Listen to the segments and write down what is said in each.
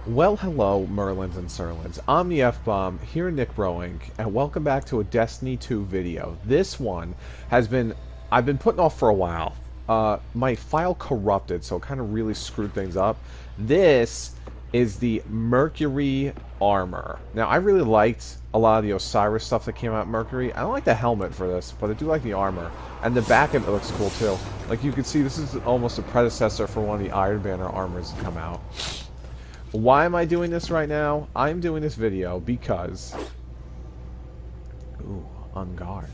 Well, hello, Merlins and Sirlins. I'm the F-Bomb, here in NicBroInc, and welcome back to a Destiny 2 video. This one I've been putting off for a while. My file corrupted, so it kind of really screwed things up. This is the Mercury armor. Now, I really liked a lot of the Osiris stuff that came out Mercury. I don't like the helmet for this, but I do like the armor. And the back of it looks cool, too. Like, you can see, this is almost a predecessor for one of the Iron Banner armors to come out. Why am I doing this right now? I'm doing this video because... Ooh, on guard.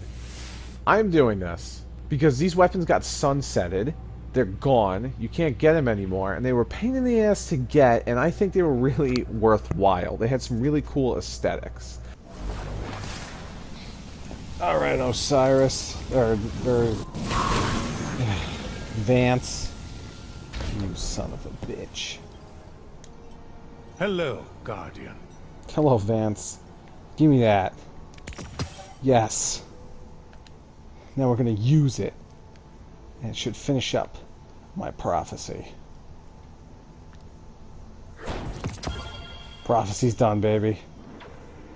I'm doing this because these weapons got sunsetted. They're gone. You can't get them anymore. And they were a pain in the ass to get, and I think they were really worthwhile. They had some really cool aesthetics. Alright, Osiris. Or Vance. You son of a bitch. Hello, Guardian. Hello, Vance. Give me that. Yes. Now we're going to use it. And it should finish up my prophecy. Prophecy's done, baby.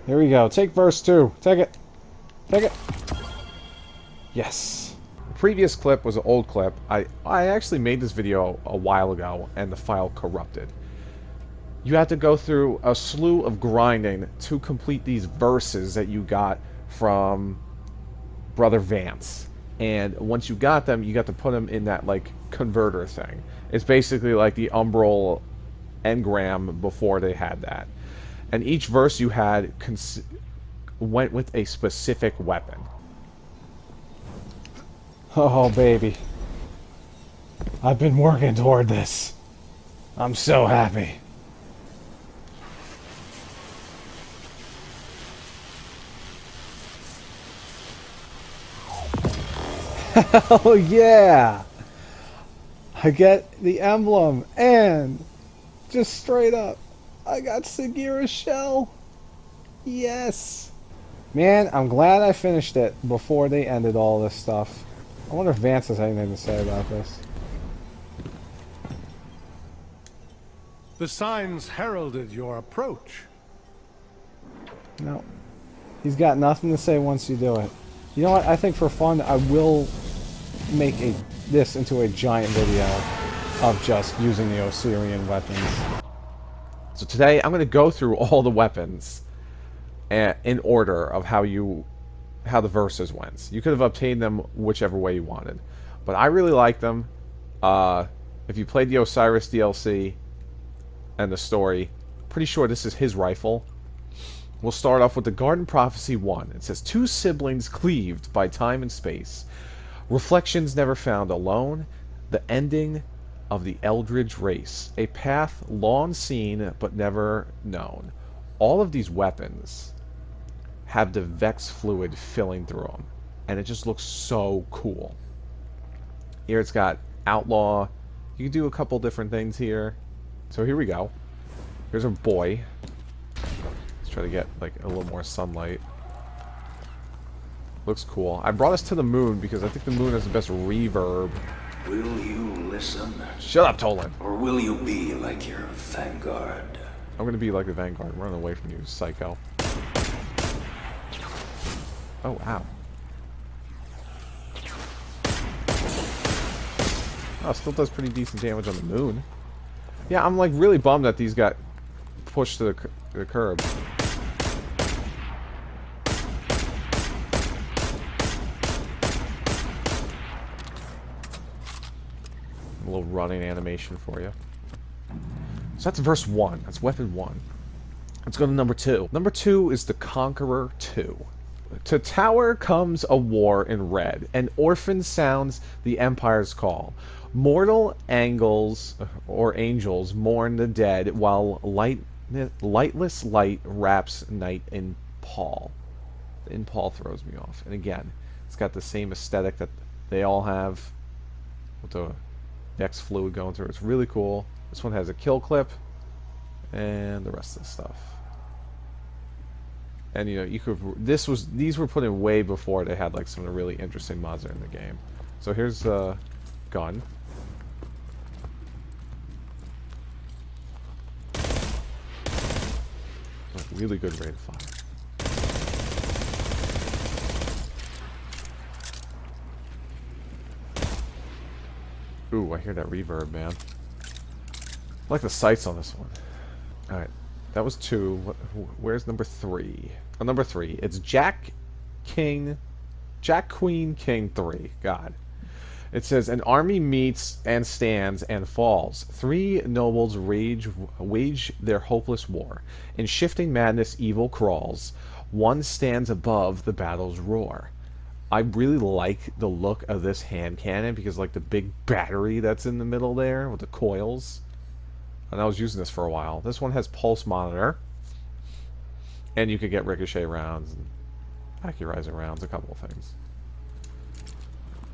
Here we go. Take verse 2. Take it. Take it. Yes. The previous clip was an old clip. I actually made this video a while ago, and the file corrupted. You have to go through a slew of grinding to complete these verses that you got from Brother Vance. And once you got them, you got to put them in that, like, converter thing. It's basically like the Umbral engram before they had that. And each verse you had went with a specific weapon. Oh, baby. I've been working toward this. I'm so happy. Hell yeah! I get the emblem, and just straight up, I got Sagira's shell. Yes! Man, I'm glad I finished it before they ended all this stuff. I wonder if Vance has anything to say about this. The signs heralded your approach. No. He's got nothing to say once you do it. You know what? I think for fun, I will make this into a giant video of just using the Osirian weapons. So today, I'm going to go through all the weapons in order of how the verses went. You could have obtained them whichever way you wanted, but I really like them. If you played the Osiris DLC and the story, pretty sure this is his rifle. We'll start off with the Garden Prophecy 1. It says, 2 siblings cleaved by time and space. Reflections never found alone. The ending of the Eldridge race. A path long seen but never known. All of these weapons have the Vex fluid filling through them. And it just looks so cool. Here it's got Outlaw. You can do a couple different things here. So here we go. Here's a boy. Try to get like a little more sunlight. Looks cool. I brought us to the moon because I think the moon has the best reverb. Will you listen? Shut up, Tolan. Or will you be like your vanguard? I'm gonna be like the vanguard. I'm running away from you, psycho. Oh, ow. Oh, it still does pretty decent damage on the moon. Yeah, I'm like really bummed that these got pushed to the curb. A little running animation for you. So that's verse 1. That's weapon 1. Let's go to number 2. Number 2 is the Conqueror 2. To tower comes a war in red, and orphan sounds the Empire's call. Mortal angles or angels mourn the dead, while lightless light wraps night in pall. The in pall throws me off. And again, it's got the same aesthetic that they all have with the Vex fluid going through. It's really cool. This one has a kill clip and the rest of the stuff. And you know, you could these were put in way before they had like some of the really interesting mods in the game. So here's the gun. Really good rate of fire. Ooh, I hear that reverb, man. I like the sights on this one. Alright, that was 2. Where's number 3? Oh, number 3. It's Jack, Queen, King 3. God. It says, an army meets and stands and falls. 3 nobles wage their hopeless war. In shifting madness evil crawls. One stands above the battle's roar. I really like the look of this hand cannon because like the big battery that's in the middle there with the coils. And I was using this for a while. This one has pulse monitor. And you could get ricochet rounds and accurizer rounds, a couple of things.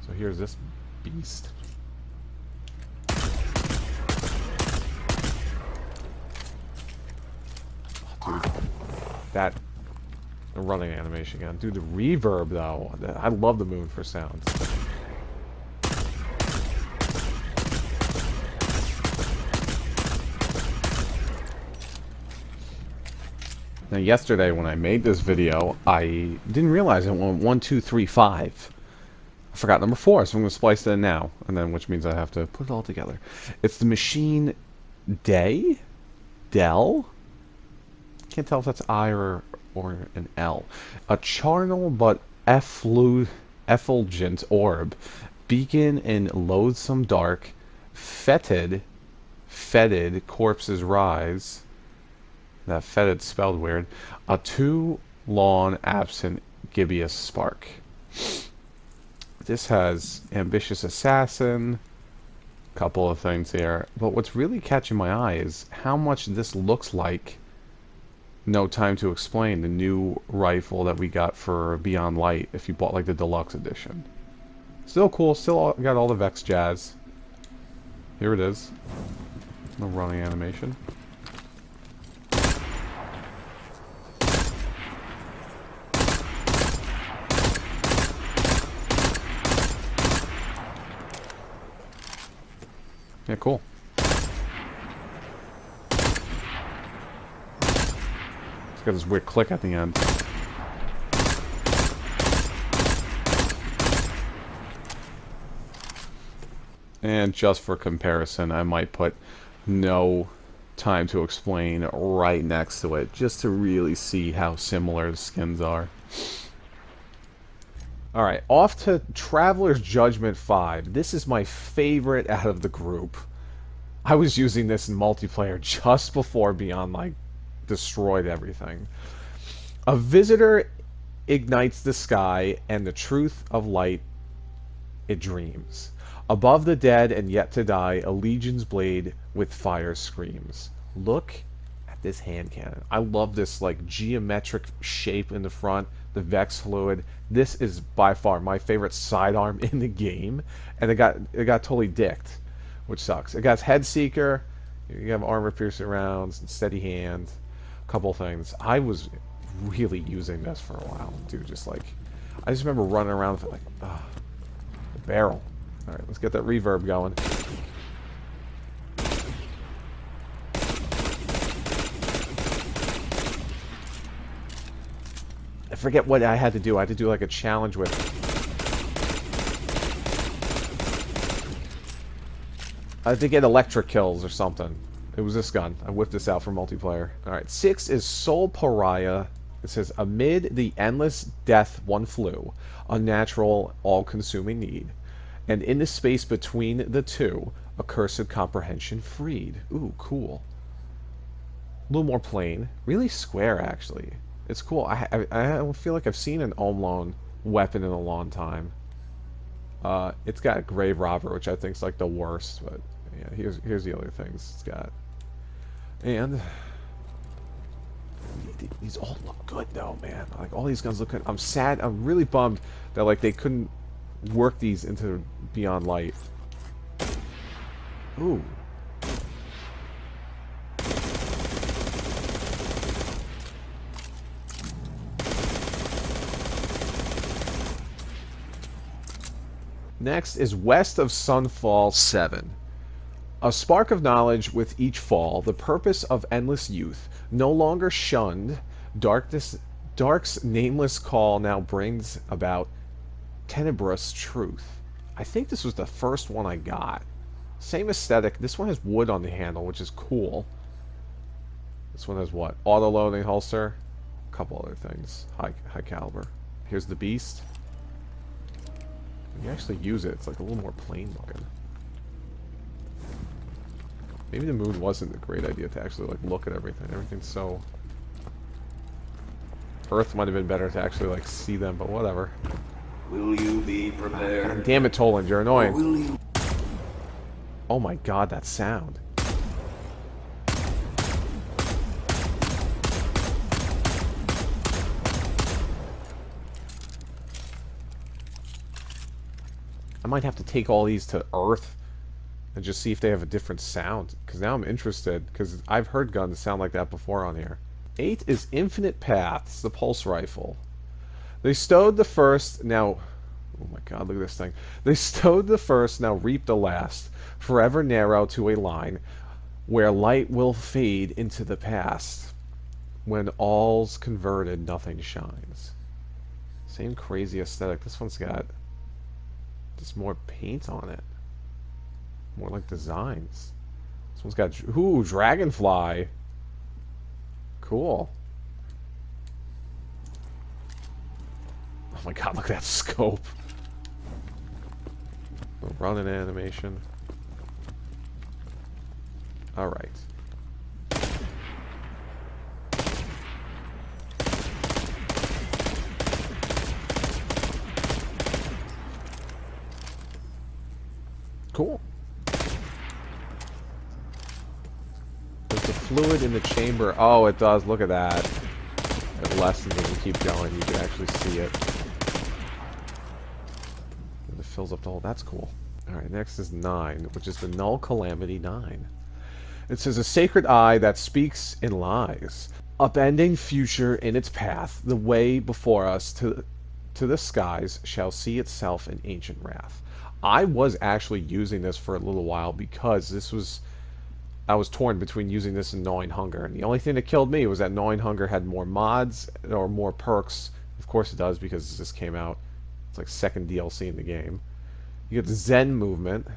So here's this beast. Oh, dude, that running animation again. Dude, the reverb though. I love the moon for sounds. Now yesterday when I made this video, I didn't realize it went 1, 2, 3, 5. I forgot number 4, so I'm going to splice that in now, and then which means I have to put it all together. It's the machine Dell? Can't tell if that's I or an L. A charnel but effulgent orb, beacon in loathsome dark, fetid corpses rise. That fetid spelled weird. A too long absent gibbous spark. This has ambitious assassin, couple of things here, but what's really catching my eye is how much this looks like No Time to Explain, the new rifle that we got for Beyond Light if you bought like the deluxe edition. Still cool, still got all the Vex jazz. Here it is. No running animation. Yeah, cool. It's got this weird click at the end. And just for comparison, I might put No Time to Explain right next to it, just to really see how similar the skins are. Alright, off to Traveler's Judgment 5. This is my favorite out of the group. I was using this in multiplayer just before Beyond Light destroyed everything. A visitor ignites the sky, and the truth of light it dreams. Above the dead and yet to die, a legion's blade with fire screams. Look at this hand cannon. I love this like geometric shape in the front, the Vex fluid. This is by far my favorite sidearm in the game, and it got totally dicked, which sucks. It got head seeker. You have armor piercing rounds and steady hand. A couple things. I was really using this for a while, dude. Just like I just remember running around with like the barrel. All right, let's get that reverb going. I forget what I had to do. I had to do like a challenge with I had to get electric kills or something. It was this gun. I whipped this out for multiplayer. Alright, 6 is Soul Pariah. It says, amid the endless death one flew, unnatural, all-consuming need, and in the space between the two, accursed comprehension freed. Ooh, cool. A little more plain. Really square, actually. It's cool. I don't feel like I've seen an Ohm weapon in a long time. It's got Grave Robber, which I think is like the worst, but yeah, here's the other things it's got. And these all look good though, man. Like all these guns look good. I'm sad. I'm really bummed that like they couldn't work these into Beyond Light. Ooh. Next is West of Sunfall 7. A spark of knowledge with each fall, the purpose of endless youth, no longer shunned, dark's nameless call now brings about tenebrous truth. I think this was the first one I got. Same aesthetic. This one has wood on the handle, which is cool. This one has what? Auto-loading holster. A couple other things. High caliber. Here's the beast. When you actually use it, it's like a little more plain looking. Maybe the moon wasn't a great idea to actually like look at everything. Everything's so... Earth might have been better to actually like see them, but whatever. Will you be prepared? God damn it, Toland, you're annoying. Will you? Oh my god, that sound. I might have to take all these to Earth and just see if they have a different sound. Because now I'm interested, because I've heard guns sound like that before on here. 8 is Infinite Paths, the pulse rifle. They stowed the first, now... Oh my god, look at this thing. They stowed the first, now reap the last. Forever narrow to a line where light will fade into the past. When all's converted, nothing shines. Same crazy aesthetic. This one's got just more paint on it. More like designs. This one's got... Ooh, dragonfly. Cool. Oh my god, look at that scope. The running animation. Alright. Cool. There's the fluid in the chamber. Oh, it does. Look at that. It lessens as you keep going. You can actually see it. And it fills up the hole. That's cool. Alright, next is 9, which is the Null Calamity 9. It says, a sacred eye that speaks in lies, upending future in its path, the way before us to the skies shall see itself in ancient wrath. I was actually using this for a little while because I was torn between using this and Gnawing Hunger, and the only thing that killed me was that Gnawing Hunger had more mods or more perks. Of course it does, because this came out. It's like second DLC in the game. You get the Zen movement.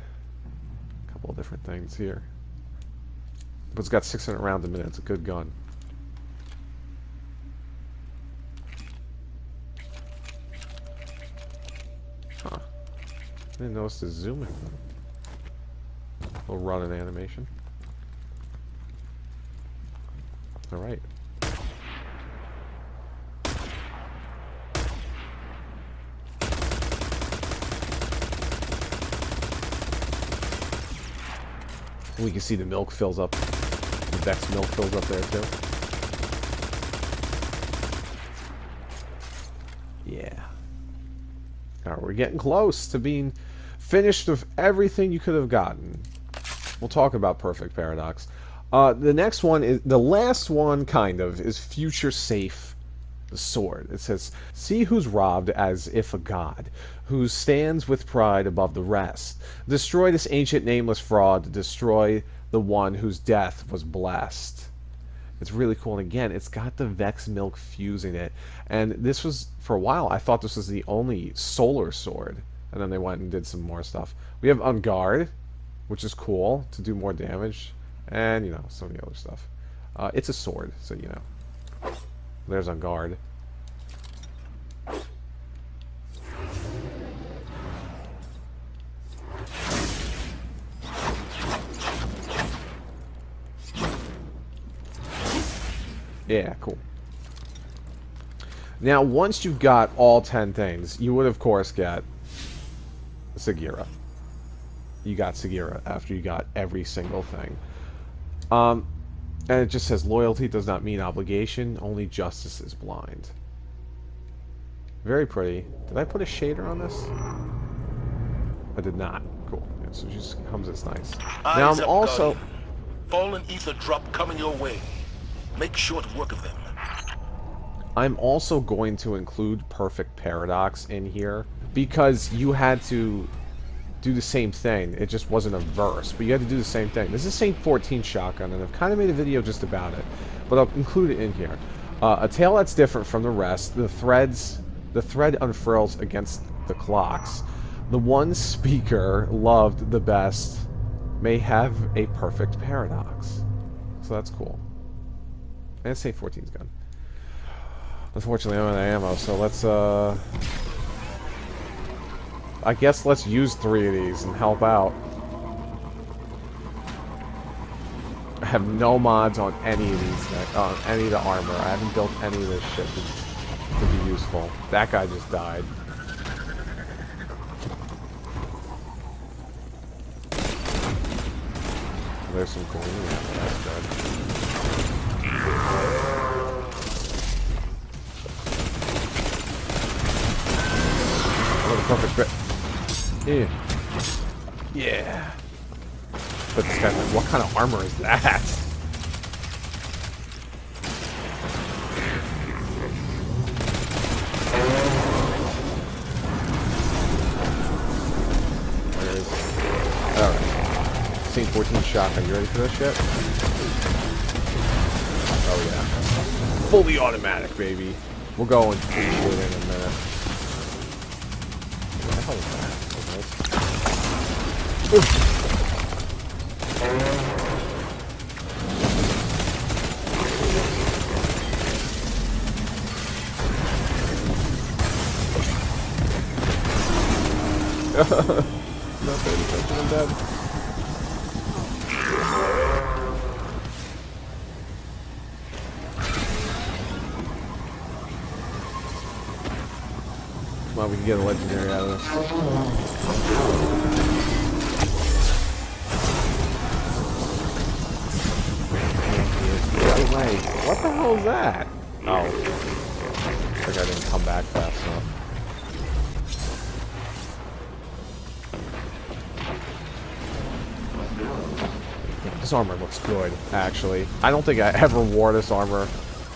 A couple of different things here. But it's got 600 rounds a minute. It's a good gun. Huh. I didn't notice the zooming. Little running animation. Alright. We can see the milk fills up. The Vex milk fills up there too. Yeah. Alright, we're getting close to being finished with everything you could have gotten. We'll talk about Perfect Paradox. The next one is, the last one kind of, is Future Safe, the sword. It says, see who's robbed as if a god, who stands with pride above the rest. Destroy this ancient nameless fraud, to destroy the one whose death was blessed. It's really cool, and again, it's got the Vex milk fusing it. And this was, for a while, I thought this was the only solar sword. And then they went and did some more stuff. We have On Guard, which is cool, to do more damage. And, you know, some of the other stuff. It's a sword, so, you know. There's On Guard. Yeah, cool. Now, once you've got all 10 things, you would, of course, get Sagira. You got Sagira after you got every single thing. And it just says, loyalty does not mean obligation, only justice is blind. Very pretty. Did I put a shader on this? I did not. Cool. Yeah, so it just comes as nice. Now I'm also... Fallen ether drop coming your way. Make short work of them. I'm also going to include Perfect Paradox in here, because you had to do the same thing. It just wasn't a verse, but you had to do the same thing. This is Saint 14 shotgun, and I've kind of made a video just about it, but I'll include it in here. A tail that's different from the rest. The thread unfurls against the clocks. The one speaker loved the best may have a perfect paradox. So that's cool. And Saint 14's gun. Unfortunately, I'm out of ammo, so let's I guess let's use 3 of these and help out. I have no mods on any of these, on any of the armor. I haven't built any of this shit to be useful. That guy just died. There's some cool. Yeah, that's good. What a perfect fit. Yeah. Yeah. But this guy's like, what kind of armor is that? Alright. Saint 14 shotgun. You ready for this shit? Oh yeah. Fully automatic, baby. We'll go and do it in a minute. What the hell is that? No paying attention, I'm dead. Come on, we can get a legendary out of this. What the hell is that? Oh. I think I didn't come back fast enough. This armor looks good, actually. I don't think I ever wore this armor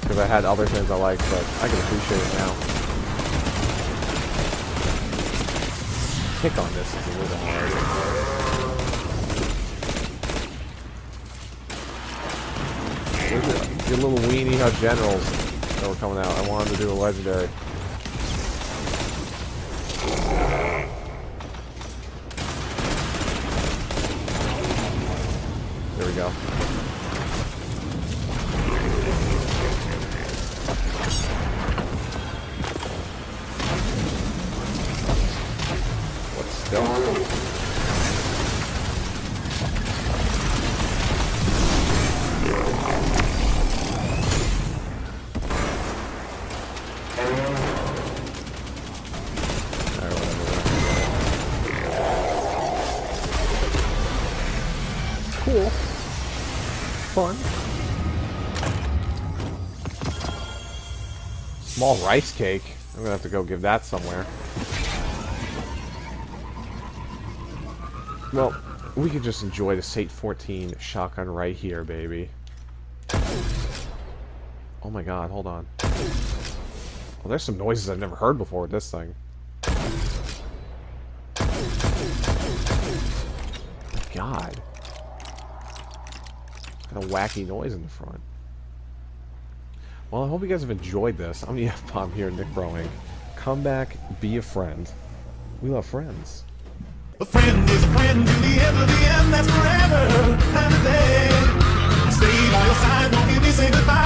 because I had other things I liked, but I can appreciate it now. Kick on this is a little hard. Your little weenie hut generals that were coming out. I wanted to do a legendary. There we go. What's still? Cool. Fun. Small rice cake. I'm gonna have to go give that somewhere. Well, we could just enjoy the Saint 14 shotgun right here, baby. Oh my god, hold on. Well, there's some noises I've never heard before with this thing. God. Got a wacky noise in the front. Well, I hope you guys have enjoyed this. I'm the F-Bomb here, NicBroInc. Come back, be a friend. We love friends. A friend is a friend to the end of the end, that's forever and a day. Stay by your side, don't give me say goodbye.